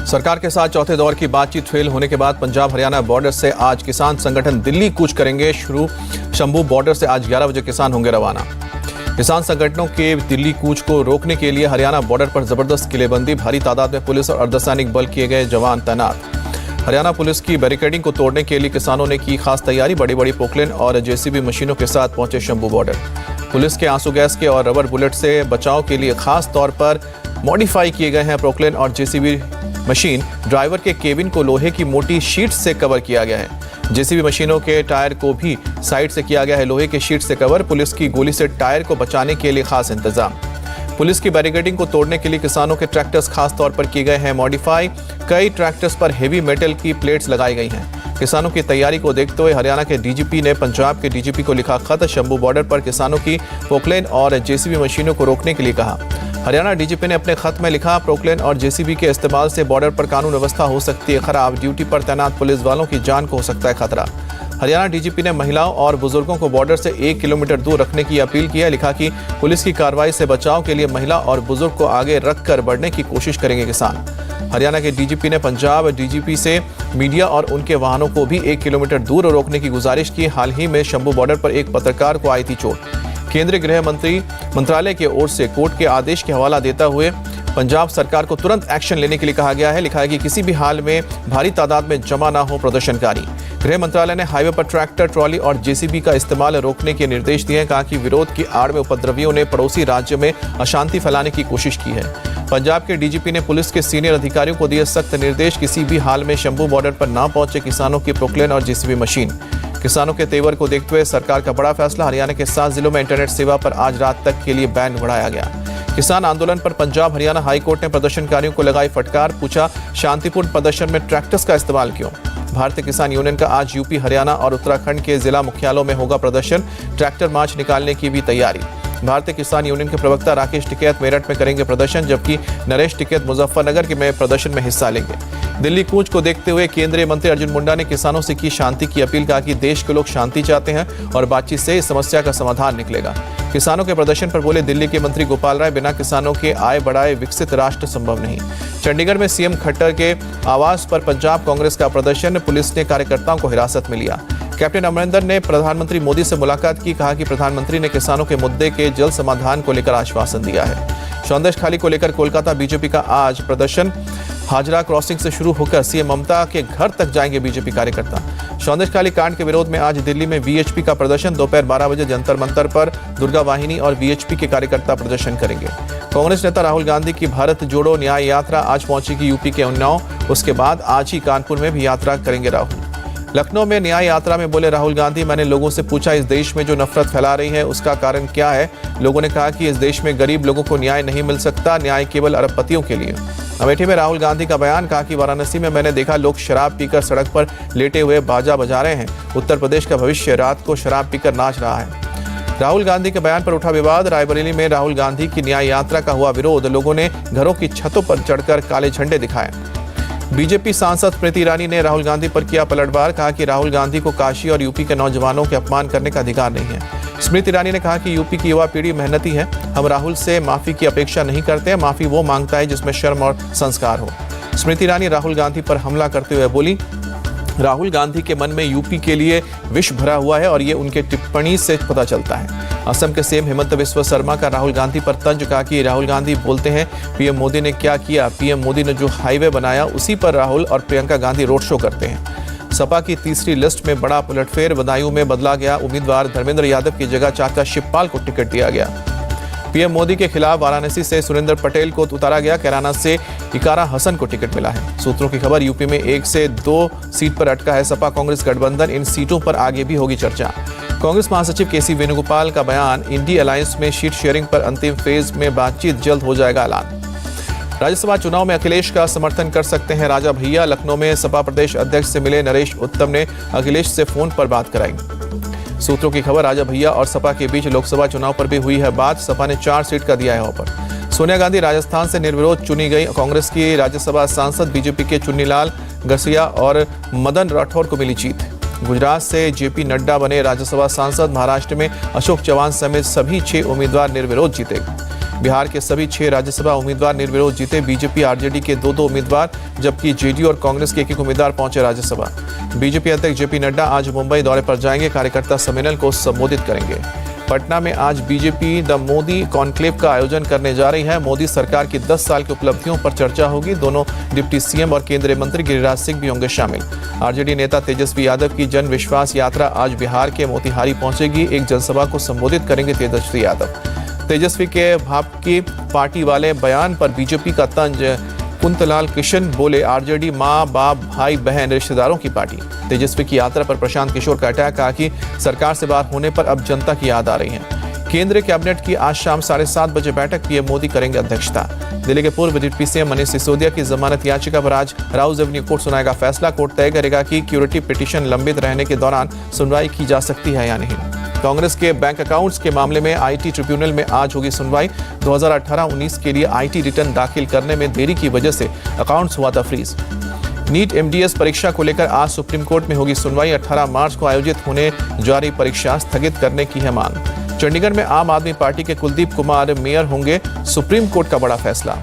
सरकार के साथ चौथे दौर की बातचीत फेल होने के बाद पंजाब हरियाणा बॉर्डर से आज किसान संगठन दिल्ली कूच करेंगे शुरू। शंभू बॉर्डर से आज 11 बजे किसान होंगे रवाना। किसान संगठनों के दिल्ली कूच को रोकने के लिए हरियाणा बॉर्डर पर जबरदस्त किलेबंदी, भारी तादाद में पुलिस और अर्धसैनिक बल किए गए जवान तैनात। हरियाणा पुलिस की बैरिकेडिंग को तोड़ने के लिए किसानों ने की खास तैयारी। बड़ी बड़ी पोकलेन और जेसीबी मशीनों के साथ पहुंचे शंभू बॉर्डर। पुलिस के आंसू गैस के और रबर बुलेट से बचाव के लिए खास तौर पर मॉडिफाई किए गए हैं पोकलेन और जेसीबी मशीन। ड्राइवर के केबिन को लोहे की मोटी शीट से कवर किया गया है। जेसीबी मशीनों के टायर को भी साइड से किया गया है लोहे के शीट से कवर। पुलिस की गोली से टायर को बचाने के लिए खास इंतजाम। पुलिस की बैरिकेडिंग को तोड़ने के लिए किसानों के ट्रैक्टर्स खास तौर पर किए गए हैं मॉडिफाई। कई ट्रैक्टर्स पर हेवी मेटल की प्लेट्स लगाई गई हैं। किसानों की तैयारी को देखते हुए हरियाणा के डीजीपी ने पंजाब के डीजीपी को लिखा खत। शंभू बॉर्डर पर किसानों की पोकलेन और जेसीबी मशीनों को रोकने के लिए कहा। हरियाणा डीजीपी ने अपने खत में लिखा, पोकलेन और जेसीबी के इस्तेमाल से बॉर्डर पर कानून व्यवस्था हो सकती है खराब। ड्यूटी पर तैनात पुलिस वालों की जान को हो सकता है खतरा। हरियाणा डीजीपी ने महिलाओं और बुजुर्गों को बॉर्डर से 1 किलोमीटर दूर रखने की अपील की है। लिखा कि पुलिस की कार्रवाई से बचाव के लिए महिला और बुजुर्ग को आगे रखकर बढ़ने की कोशिश करेंगे किसान। हरियाणा के डीजीपी ने पंजाब डीजीपी से मीडिया और उनके वाहनों को भी 1 किलोमीटर दूर रोकने की गुजारिश की। हाल ही में शंभू बॉर्डर पर एक पत्रकार को आई थी चोट। केंद्रीय गृह मंत्रालय की ओर से कोर्ट के आदेश के हवाला देता हुए पंजाब सरकार को तुरंत एक्शन लेने के लिए कहा गया है। लिखा है कि किसी भी हाल में भारी तादाद में जमा ना हो प्रदर्शनकारी। गृह मंत्रालय ने हाईवे पर ट्रैक्टर, ट्रॉली और जेसीबी का इस्तेमाल रोकने के निर्देश दिए हैं। कहा कि विरोध की आड़ में उपद्रवियों ने पड़ोसी राज्य में अशांति फैलाने की कोशिश की है। पंजाब के डीजीपी ने पुलिस के सीनियर अधिकारियों को दिए सख्त निर्देश। किसी भी हाल में शंभू बॉर्डर पर ना पहुंचे किसानों की पोकलेन और जेसीबी मशीन। किसानों के तेवर को देखते हुए सरकार का बड़ा फैसला। हरियाणा के 7 जिलों में इंटरनेट सेवा पर आज रात तक के लिए बैन बढ़ाया गया। किसान आंदोलन पर पंजाब हरियाणा हाईकोर्ट ने प्रदर्शनकारियों को लगाई फटकार। पूछा, शांतिपूर्ण प्रदर्शन में ट्रैक्टर्स का इस्तेमाल क्यों? भारतीय किसान यूनियन का आज यूपी, हरियाणा और उत्तराखंड के जिला मुख्यालयों में होगा प्रदर्शन। ट्रैक्टर मार्च निकालने की भी तैयारी। भारतीय किसान यूनियन के प्रवक्ता राकेश टिकैत मेरठ में करेंगे प्रदर्शन, जबकि नरेश टिकैत मुजफ्फरनगर के प्रदर्शन में हिस्सा लेंगे। दिल्ली कूच को देखते हुए केंद्रीय मंत्री अर्जुन मुंडा ने किसानों से की शांति की अपील। कहा कि देश के लोग शांति चाहते हैं और बातचीत से इस समस्या का समाधान निकलेगा। किसानों के प्रदर्शन पर बोले दिल्ली के मंत्री गोपाल राय, बिना किसानों के आय बढ़ाए विकसित राष्ट्र संभव नहीं। चंडीगढ़ में सीएम खट्टर के आवास पर पंजाब कांग्रेस का प्रदर्शन। पुलिस ने कार्यकर्ताओं को हिरासत में लिया। कैप्टन अमरिंदर ने प्रधानमंत्री मोदी से मुलाकात की। कहा कि प्रधानमंत्री ने किसानों के मुद्दे के जल्द समाधान को लेकर आश्वासन दिया है। सौंदेश खाली को लेकर कोलकाता बीजेपी का आज प्रदर्शन। हाजरा क्रॉसिंग से शुरू होकर सीएम ममता के घर तक जाएंगे बीजेपी कार्यकर्ता। सौंदेश खाली कांड के विरोध में आज दिल्ली में वीएचपी का प्रदर्शन। दोपहर 12 बजे जंतर मंतर पर दुर्गा वाहिनी और वीएचपी के कार्यकर्ता प्रदर्शन करेंगे। कांग्रेस नेता राहुल गांधी की भारत जोड़ो न्याय यात्रा आज पहुंचेगी यूपी के उन्नाव। उसके बाद आज ही कानपुर में भी यात्रा करेंगे राहुल। लखनऊ में न्याय यात्रा में बोले राहुल गांधी, मैंने लोगों से पूछा इस देश में जो नफरत फैला रही है उसका कारण क्या है। लोगों ने कहा कि इस देश में गरीब लोगों को न्याय नहीं मिल सकता, न्याय केवल अरबपतियों के लिए। अमेठी में राहुल गांधी का बयान। कहा कि वाराणसी में मैंने देखा लोग शराब पीकर सड़क पर लेटे हुए बाजा बजा रहे हैं। उत्तर प्रदेश का भविष्य रात को शराब पीकर नाच रहा है। राहुल गांधी के बयान पर उठा विवाद। रायबरेली में राहुल गांधी की न्याय यात्रा का हुआ विरोध। लोगों ने घरों की छतों पर चढ़कर काले झंडे दिखाए। बीजेपी सांसद स्मृति ईरानी ने राहुल गांधी पर किया पलटवार। कहा कि राहुल गांधी को काशी और यूपी के नौजवानों के अपमान करने का अधिकार नहीं है। स्मृति ईरानी ने कहा कि यूपी की युवा पीढ़ी मेहनती है। हम राहुल से माफी की अपेक्षा नहीं करते हैं। माफी वो मांगता है जिसमें शर्म और संस्कार हो। स्मृति ईरानी राहुल गांधी पर हमला करते हुए बोली, राहुल गांधी के मन में यूपी के लिए विष भरा हुआ है और ये उनके टिप्पणी से पता चलता है। असम के सीएम हिमंत बिस्वा शर्मा का राहुल गांधी पर तंज। कहा कि राहुल गांधी बोलते हैं पीएम मोदी ने क्या किया, पीएम मोदी ने जो हाईवे बनाया उसी पर राहुल और प्रियंका गांधी रोड शो करते हैं। सपा की तीसरी लिस्ट में बड़ा उलटफेर। बदायूं में बदला गया उम्मीदवार। धर्मेंद्र यादव की जगह चाचा शिवपाल को टिकट दिया गया। पीएम मोदी के खिलाफ वाराणसी से सुरेंद्र पटेल को उतारा गया। कैराना से इकारा हसन को टिकट मिला है। सूत्रों की खबर, यूपी में 1 से 2 सीट पर अटका है सपा कांग्रेस गठबंधन। इन सीटों पर आगे भी होगी चर्चा। कांग्रेस महासचिव केसी वेणुगोपाल का बयान। इंडी अलायंस में सीट शेयरिंग पर अंतिम फेज में बातचीत, जल्द हो जाएगा ऐलान। राज्यसभा चुनाव में अखिलेश का समर्थन कर सकते हैं राजा भैया। लखनऊ में सपा प्रदेश अध्यक्ष से मिले नरेश उत्तम ने अखिलेश से फोन पर बात कराई। सूत्रों की खबर, राजा भैया और सपा के बीच लोकसभा चुनाव पर भी हुई है बात। सपा ने 4 सीट का दिया है ऑफर। सोनिया गांधी राजस्थान से निर्विरोध चुनी गई। कांग्रेस की राज्यसभा सांसद। बीजेपी के चुन्नीलाल गसिया और मदन राठौर को मिली जीत। गुजरात से जेपी नड्डा बने राज्यसभा सांसद। महाराष्ट्र में अशोक चव्हाण समेत सभी 6 उम्मीदवार निर्विरोध जीते। बिहार के सभी 6 राज्यसभा उम्मीदवार निर्विरोध जीते। बीजेपी आरजेडी के 2 उम्मीदवार जबकि जेडीयू और कांग्रेस के 1 उम्मीदवार पहुंचे राज्यसभा। बीजेपी अध्यक्ष जेपी नड्डा आज मुंबई दौरे पर जाएंगे, कार्यकर्ता सम्मेलन को संबोधित करेंगे। पटना में आज बीजेपी द मोदी कॉन्क्लेव का आयोजन करने जा रही है। मोदी सरकार की 10 साल की उपलब्धियों पर चर्चा होगी। दोनों डिप्टी सीएम और केंद्रीय मंत्री गिरिराज सिंह भी होंगे शामिल। आरजेडी नेता तेजस्वी यादव की जन विश्वास यात्रा आज बिहार के मोतिहारी पहुंचेगी। एक जनसभा को संबोधित करेंगे तेजस्वी यादव। तेजस्वी के भाप की पार्टी वाले बयान पर बीजेपी का तंज। कुंतलाल किशन बोले, आरजेडी माँ बाप भाई बहन रिश्तेदारों की पार्टी। तेजस्वी की यात्रा पर प्रशांत किशोर का अटैक, कहा कि सरकार से बाहर होने पर अब जनता की याद आ रही है। केंद्रीय कैबिनेट की आज शाम 7:30 बजे बैठक, पीएम मोदी करेंगे अध्यक्षता। दिल्ली के पूर्व डिप्टी सीएम मनीष सिसोदिया की जमानत याचिका पर आज राउज एवेन्यू कोर्ट सुनाएगा फैसला। कोर्ट तय करेगा कि क्यूरेटिव पिटीशन लंबित रहने के दौरान सुनवाई की जा सकती है या नहीं। कांग्रेस के बैंक अकाउंट्स के मामले में आईटी ट्रिब्यूनल में आज होगी सुनवाई। 2018-19 के लिए आईटी रिटर्न दाखिल करने में देरी की वजह से अकाउंट्स हुआ था फ्रीज। नीट एमडीएस परीक्षा को लेकर आज सुप्रीम कोर्ट में होगी सुनवाई। 18 मार्च को आयोजित होने जा रही परीक्षा स्थगित करने की है मांग। चंडीगढ़ में आम आदमी पार्टी के कुलदीप कुमार मेयर होंगे, सुप्रीम कोर्ट का बड़ा फैसला।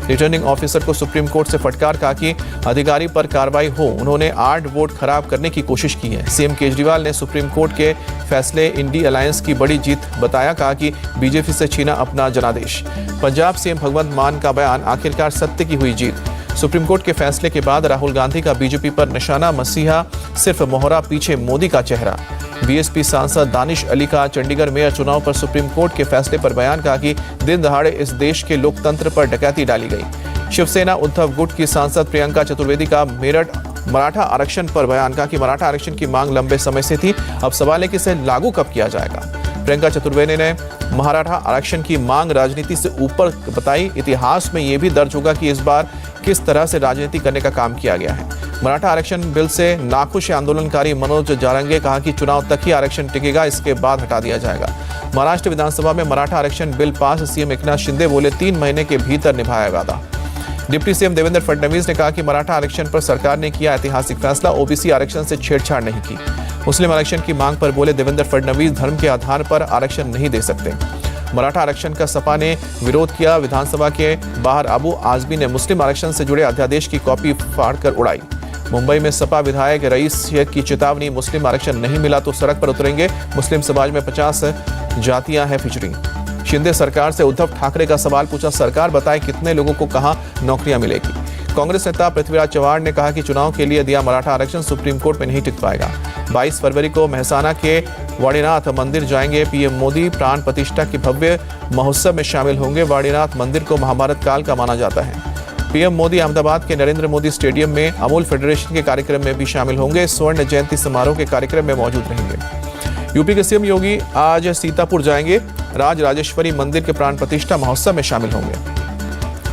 रिटर्निंग ऑफिसर को सुप्रीम कोर्ट से फटकार, कहा कि अधिकारी पर कार्रवाई हो। उन्होंने 8 वोट खराब करने की कोशिश की है। सीएम केजरीवाल ने सुप्रीम कोर्ट के फैसले इंडी अलायंस की बड़ी जीत बताया, कहा कि बीजेपी से छीना अपना जनादेश। पंजाब सीएम भगवंत मान का बयान, आखिरकार सत्य की हुई जीत। सुप्रीम कोर्ट के फैसले के बाद राहुल गांधी का बीजेपी पर निशाना, मसीहा सिर्फ मोहरा, पीछे मोदी का चेहरा। बीएसपी सांसद दानिश अली का चंडीगढ़ मेयर चुनाव पर सुप्रीम कोर्ट के फैसले पर बयान, कहा कि दिन दहाड़े इस देश के लोकतंत्र पर डकैती डाली गई। शिवसेना उद्धव गुट की सांसद प्रियंका चतुर्वेदी का मेरठ मराठा आरक्षण पर बयान, कहा कि मराठा आरक्षण की मांग लंबे समय से थी, अब सवाल है कि इसे लागू कब किया जाएगा। प्रियंका चतुर्वेदी ने मराठा आरक्षण की मांग राजनीति से ऊपर बताई। इतिहास में यह भी दर्ज होगा कि इस बार किस तरह से राजनीति करने का काम किया गया है। मराठा आरक्षण बिल से नाखुश आंदोलनकारी मनोज जारंगे, कहा कि चुनाव तक ही आरक्षण टिकेगा, इसके बाद हटा दिया जाएगा। महाराष्ट्र विधानसभा में मराठा आरक्षण bill pass, CM Eknath Shinde बोले 3 महीने के भीतर निभाया वादा। डिप्टी सीएम देवेंद्र फडणवीस ने कहा कि मराठा आरक्षण पर सरकार ने किया ऐतिहासिक फैसला, ओबीसी आरक्षण से छेड़छाड़ नहीं की। मुस्लिम आरक्षण की मांग पर बोले देवेंद्र फडणवीस, धर्म के आधार पर आरक्षण नहीं दे सकते। मराठा आरक्षण का सपा ने विरोध किया। विधानसभा के बाहर अबू आजमी ने मुस्लिम आरक्षण से जुड़े अध्यादेश की कॉपी फाड़कर उड़ाई। मुंबई में सपा विधायक रईस शेख की चेतावनी, मुस्लिम आरक्षण नहीं मिला तो सड़क पर उतरेंगे। मुस्लिम समाज में 50 जातियां हैं फिचरी। शिंदे सरकार से उद्धव ठाकरे का सवाल पूछा, सरकार बताए कितने लोगों को कहां नौकरियां मिलेगी। कांग्रेस नेता पृथ्वीराज चव्हाण ने कहा कि चुनाव के लिए दिया मराठा आरक्षण सुप्रीम कोर्ट में नहीं टिक पाएगा। 22 फरवरी को मेहसाना के वाणीनाथ मंदिर जाएंगे पीएम मोदी। प्राण प्रतिष्ठा के भव्य महोत्सव में शामिल होंगे। वाणीनाथ मंदिर को महाभारत काल का माना जाता है। पीएम मोदी अहमदाबाद के नरेंद्र मोदी स्टेडियम में अमूल फेडरेशन के कार्यक्रम में भी शामिल होंगे। स्वर्ण जयंती समारोह के कार्यक्रम में मौजूद रहेंगे। यूपी के सीएम योगी आज सीतापुर जाएंगे। राज राजेश्वरी मंदिर के प्राण प्रतिष्ठा महोत्सव में शामिल होंगे।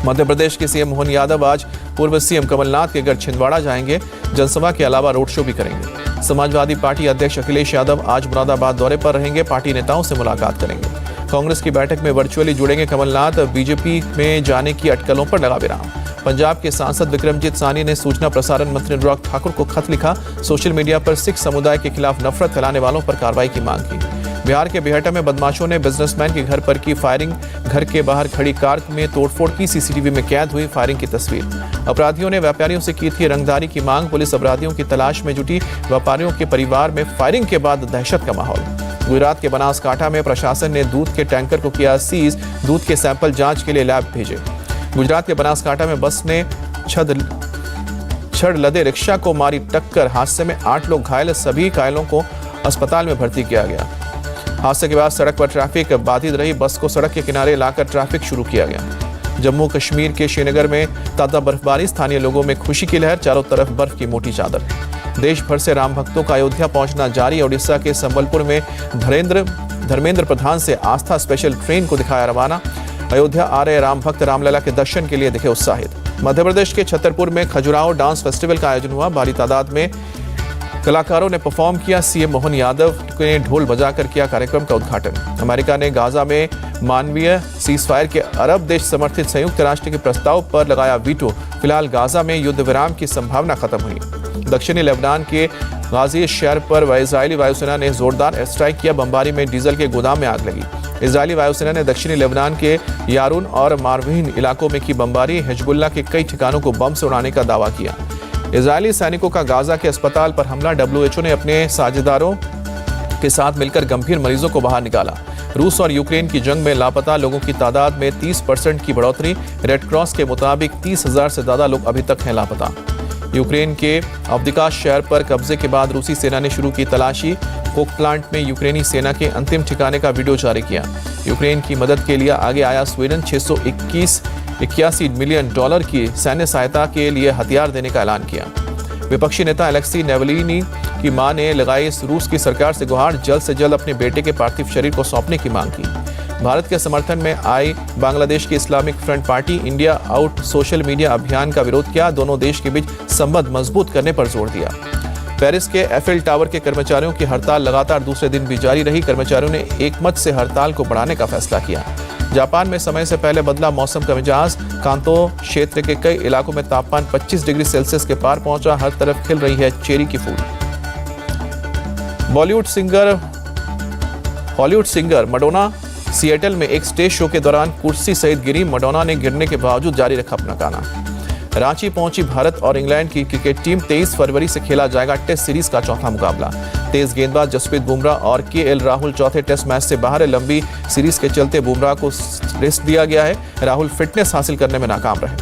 मध्य प्रदेश के सीएम मोहन यादव आज पूर्व सीएम कमलनाथ के घर छिंदवाड़ा जाएंगे। जनसभा के अलावा रोड शो भी करेंगे। समाजवादी पार्टी अध्यक्ष अखिलेश यादव आज मुरादाबाद दौरे पर रहेंगे, पार्टी नेताओं से मुलाकात करेंगे। कांग्रेस की बैठक में वर्चुअली जुड़ेंगे कमलनाथ। बीजेपी में जाने की अटकलों पर लगा विराम। पंजाब के सांसद विक्रमजीत साहनी ने सूचना प्रसारण मंत्री अनुराग ठाकुर को खत लिखा। सोशल मीडिया पर सिख समुदाय के खिलाफ नफरत फैलाने वालों पर कार्रवाई की मांग की। बिहार के बिहटा में बदमाशों ने बिजनेसमैन के घर पर की फायरिंग। घर के बाहर खड़ी कार में तोड़फोड़ की, सीसीटीवी में कैद हुई फायरिंग की तस्वीर। अपराधियों ने व्यापारियों से की थी रंगदारी की मांग। पुलिस अपराधियों की तलाश में जुटी। व्यापारियों के परिवार में फायरिंग के बाद दहशत का माहौल। गुजरात के बनासकांठा में प्रशासन ने दूध के टैंकर को किया सीज। दूध के सैंपल जांच के लिए लैब भेजे। गुजरात के बनासकांठा में बस ने छड़ लदे रिक्शा को मारी टक्कर। हादसे में 8 लोग घायल, सभी घायलों को अस्पताल में भर्ती किया गया। हादसे के बाद सड़क पर ट्रैफिक बाधित रही। बस को सड़क के किनारे लाकर ट्रैफिक शुरू किया गया। जम्मू कश्मीर के श्रीनगर में ताजा बर्फबारी, स्थानीय लोगों में खुशी की लहर, चारों तरफ बर्फ की मोटी चादर। देश भर से राम भक्तों का अयोध्या पहुंचना जारी। ओडिशा के संबलपुर में धर्मेंद्र प्रधान से आस्था स्पेशल ट्रेन को दिखाया रवाना। अयोध्या आ रहे राम भक्त रामलला के दर्शन के लिए दिखे उत्साहित। मध्य प्रदेश के छतरपुर में खजुराहो डांस फेस्टिवल का आयोजन हुआ। भारी तादाद में कलाकारों ने परफॉर्म किया। सीएम मोहन यादव ने ढोल बजाकर किया कार्यक्रम का उद्घाटन। अमेरिका ने गाजा में मानवीय सीजफायर के अरब देश समर्थित संयुक्त राष्ट्र के प्रस्ताव पर लगाया वीटो। फिलहाल गाजा में युद्ध विराम की संभावना खत्म हुई। दक्षिणी लेबनान के गाजी शहर पर इजरायली वायुसेना ने जोरदार एयर स्ट्राइक किया। बमबारी में डीजल के गोदाम में आग लगी। इजरायली वायुसेना ने दक्षिणी लेबनान के यारून और मारविन इलाकों में की बमबारी। हिजबुल्लाह के कई ठिकानों को बम से उड़ाने का दावा किया। इजरायली सैनिकों का गाजा के अस्पताल पर हमला। WHO ने अपने साझेदारों के साथ मिलकर गंभीर मरीजों को बाहर निकाला। रूस और यूक्रेन की जंग में लापता लोगों की तादाद में 30% की बढ़ोतरी। रेड क्रॉस के मुताबिक 30,000 से ज्यादा लोग अभी तक हैं लापता। यूक्रेन के अवदिका शहर पर कब्जे के बाद रूसी सेना ने शुरू की तलाशी। कोक प्लांट में यूक्रेनी सेना के अंतिम ठिकाने का वीडियो जारी किया। यूक्रेन की मदद के लिए आगे आया स्वीडन। 681 मिलियन डॉलर की सैन्य सहायता के लिए हथियार देने का ऐलान किया। विपक्षी नेता अलेक्सी नेवलिनी की मां ने लगाई रूस की सरकार से गुहार। जल्द से जल्द अपने बेटे के पार्थिव शरीर को सौंपने की मांग की। भारत के समर्थन में आई बांग्लादेश की Islamic front party India out social media अभियान का विरोध किया। दोनों देश के बीच संबंध मजबूत करने पर जोर दिया। पेरिस के एफिल टावर के कर्मचारियों की हड़ताल लगातार दूसरे दिन भी जारी रही। कर्मचारियों ने एकमत से हड़ताल को बढ़ाने का फैसला किया। जापान में समय से पहले बदला मौसम का मिजाज। कांतो क्षेत्र के कई इलाकों में तापमान 25 डिग्री सेल्सियस के पार पहुंचा। हर तरफ खिल रही है चेरी की फूल। हॉलीवुड सिंगर मडोना सिएटल में एक स्टेज शो के दौरान कुर्सी सहित गिरी। मडोना ने गिरने के बावजूद जारी रखा अपना गाना। रांची पहुंची भारत और इंग्लैंड की क्रिकेट टीम। 23 फरवरी से खेला जाएगा टेस्ट सीरीज का चौथा मुकाबला। तेज गेंदबाज जसप्रीत बुमराह और KL राहुल चौथे टेस्ट मैच से बाहर है। लंबी सीरीज के चलते बुमराह को रेस्ट दिया गया है। राहुल फिटनेस हासिल करने में नाकाम रहे।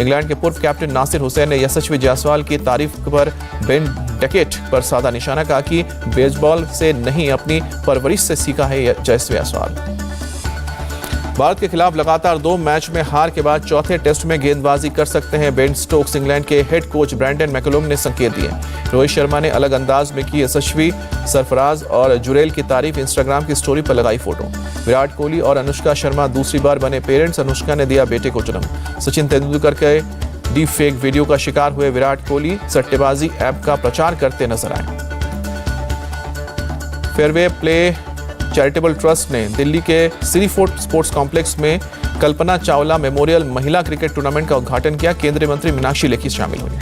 इंग्लैंड के पूर्व कैप्टन नासिर हुसैन ने यशस्वी जायसवाल की तारीफ पर बेन डकेट पर साधा निशाना। कहा कि बेसबॉल से नहीं अपनी परवरिश से सीखा है यशस्वी जायसवाल। भारत के खिलाफ लगातार 2 मैच में हार के बाद चौथे टेस्ट में गेंदबाजी कर सकते हैं बेन स्टोक्स। इंग्लैंड के हेड कोच ब्रैंडन मैकलम ने संकेत दिए। रोहित शर्मा ने अलग अंदाज में की यशस्वी, सरफराज और जुरेल की तारीफ। इंस्टाग्राम की स्टोरी पर लगाई फोटो। विराट कोहली और अनुष्का शर्मा दूसरी बार बने पेरेंट्स। अनुष्का ने दिया बेटे को जन्म। सचिन तेंदुलकर के डीप फेक वीडियो का शिकार हुए विराट कोहली सट्टेबाजी ऐप का प्रचार करते नजर आए। फेयरवे प्ले चैरिटेबल ट्रस्ट ने दिल्ली के सिरीफोर्ट स्पोर्ट्स कॉम्प्लेक्स में कल्पना चावला मेमोरियल महिला क्रिकेट टूर्नामेंट का उद्घाटन किया। केंद्रीय मंत्री मीनाक्षी लेखी शामिल हुई।